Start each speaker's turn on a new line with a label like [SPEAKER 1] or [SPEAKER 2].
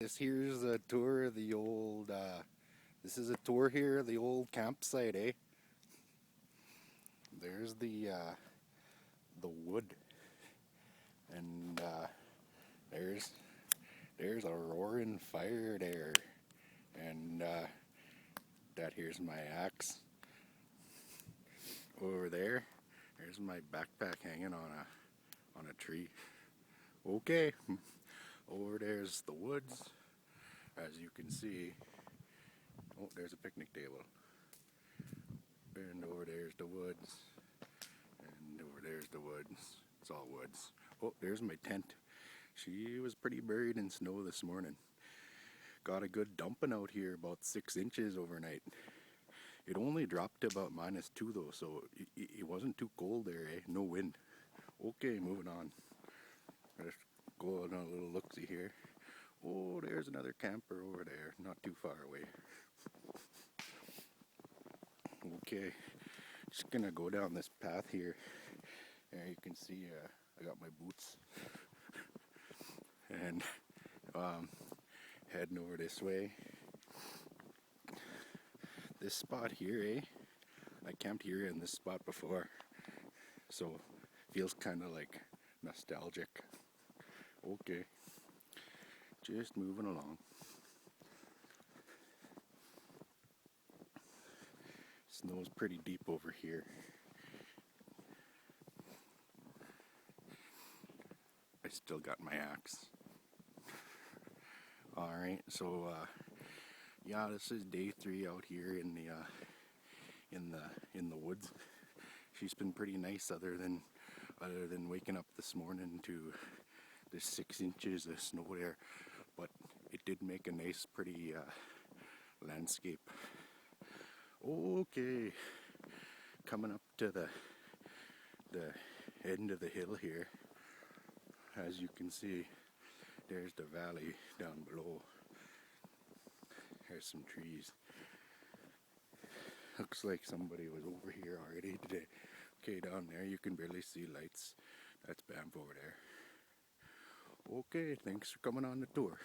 [SPEAKER 1] this here's a tour of the old, this is a tour here of the old campsite, eh? There's the wood, and there's a roaring fire there, and that here's my axe. Over there's my backpack hanging on a tree. Okay, over there's the woods, as you can see. Oh, there's a picnic table. And over there's the woods. And over there's the woods. It's all woods. Oh, there's my tent. She was pretty buried in snow this morning. Got a good dumping out here, about 6 inches overnight. It only dropped to about -2 though, so it wasn't too cold there, eh? No wind. Okay, moving on. Let's go on a little look-see here. Oh, there's another camper over there, not too far away. Okay, just gonna go down this path here. There you can see I got my boots. And heading over this way. This spot here, eh? I camped here in this spot before, so feels kind of like nostalgic. Okay, just moving along. Snow's pretty deep over here. I still got my axe. Alright, so yeah, this is day 3 out here in the woods. She's been pretty nice other than waking up this morning to the 6 inches of snow there, but it did make a nice pretty landscape. Okay, coming up to the end of the hill here. As you can see, there's the valley down below. There's some trees. Looks like somebody was over here already today. Okay, down there you can barely see lights. That's Banff over there. Okay, thanks for coming on the tour.